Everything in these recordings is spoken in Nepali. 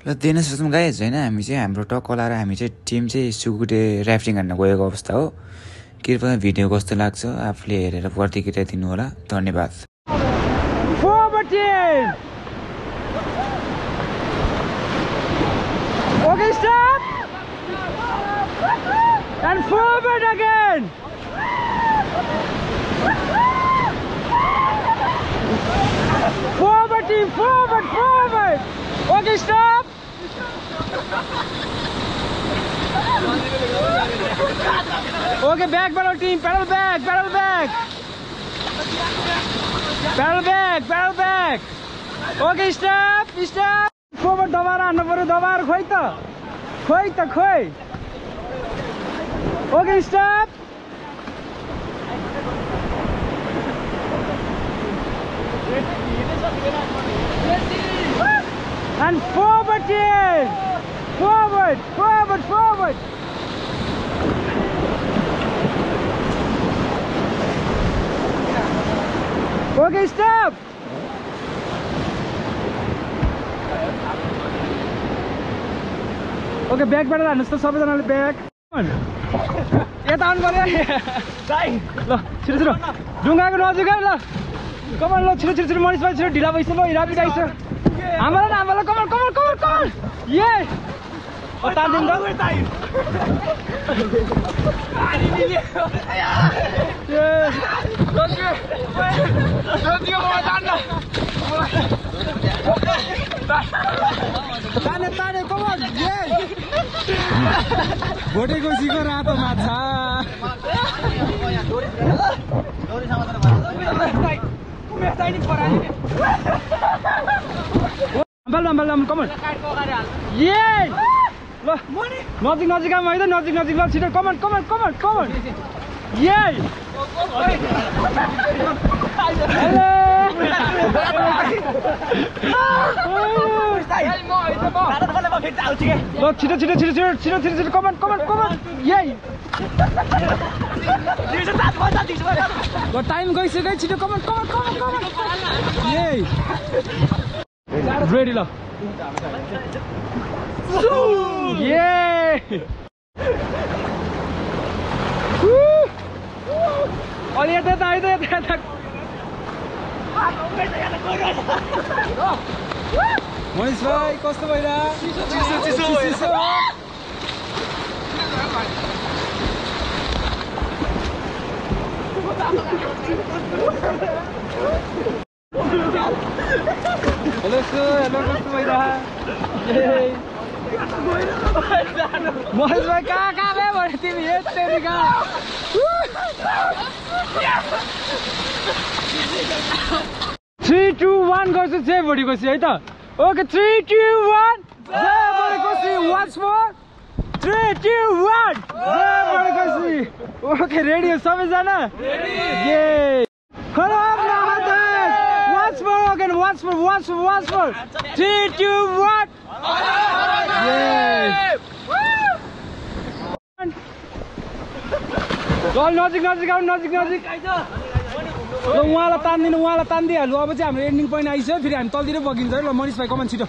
ल दिन सक्छौँ गाइज होइन हामी चाहिँ हाम्रो टक्क लाएर हामी चाहिँ टिम चाहिँ सुकुटे ऱ्याफ्टिङ हान्न गएको अवस्था हो। कृपया भिडियो कस्तो लाग्छ आफूले हेरेर प्रतिक्रिया दिनु होला। धन्यवाद। Okay, stop! And forward again! Forward team, forward, forward! Okay, stop! Okay, back pedal team, pedal back, pedal back! Pedal back, pedal back! Okay, stop, stop! Forward, दोबारा हान्न पर्यो, दोबारा खोइ त खोइ Okay, stop. And forward team. Forward, forward, forward. Okay, stop. Okay, back pedal हान्नुस् त सबैजनाले back. यता आउनु पर्यो ल छिटो छिटो ढुङ्गाको नजिक ल कमान ल छिटो छिटो छिटो मनिष भाइ छिटो ढिला भइसक्यो ल हिरापिट आइसक्यो हाम्रो कमान कमान कमान कमान ये तान्दिनु ताने ताने कमान ये भोटेको सिको रातो माछा कमन ये ल नजिक नजिक आउनु है त नजिक नजिक ल छिटो कमन कमन कमन कमन ये ल छिटो छिटो छिटो छिटो छिटो छिटो छिटो कमन कमन कमन यही ल टाइम गइसक्यो छिटो कमन कमन कमन कमन यही रेडी ल ये अलि यता यता आइद यता यता मनिष भाइ कस्तो भइरहेको चिसो चिसो चिसो हेलो सर हेलो कस्तो भइरहेको महेश भाइ कहाँ गयो भने तिमी यति कहाँ 3, 2, 1 गर्छु चाहिँ भोलिपछि है त ओके 3, 2, 1 भोलिपछि once more 3, 2, 1 भोलिपछि ओके रेडी हो सबैजना ये once more again once more 3, 2, 1 नजिक नजिक आउनु नजिक नजिक ल उहाँलाई तान्दिहाल्नु अब चाहिँ हाम्रो एन्डिङ पोइन्ट आइसक्यो फेरि हामी तलतिर बगिन्छ है ल मनिष भाइ कमन छिटो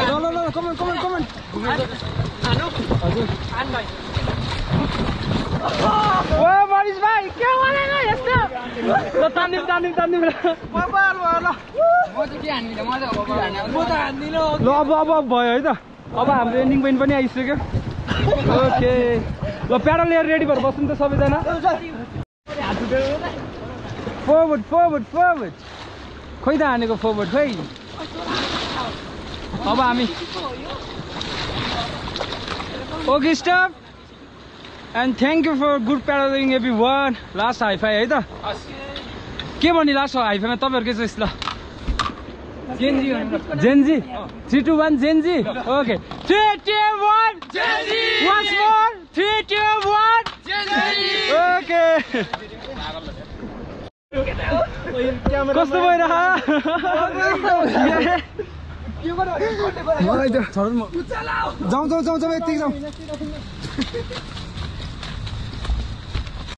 ल ल ल कमन कमन कमन हजुर ओ मनिष भाइ के गरेको यस्तो ल तान्दिम ल अब भयो है त अब हाम्रो एन्डिङ पोइन्ट पनि आइसक्यो ओके ल प्याडल लिएर रेडी भएर बस्नु त सबैजना forward forward forward खोइ त हानेको forward खोइ अब हामी okay stop and thank you for good paddling everyone last high five है त के भन्ने लास्ट हाई फाइमा तपाईहरुकै चाहिँ ल Gen Z 3, 2, 1 Gen Z okay 3, 2, 1 Gen Z once more 3, 2, 1 Gen Z okay कस्तो भइरहेको जाउँ यति जाउँ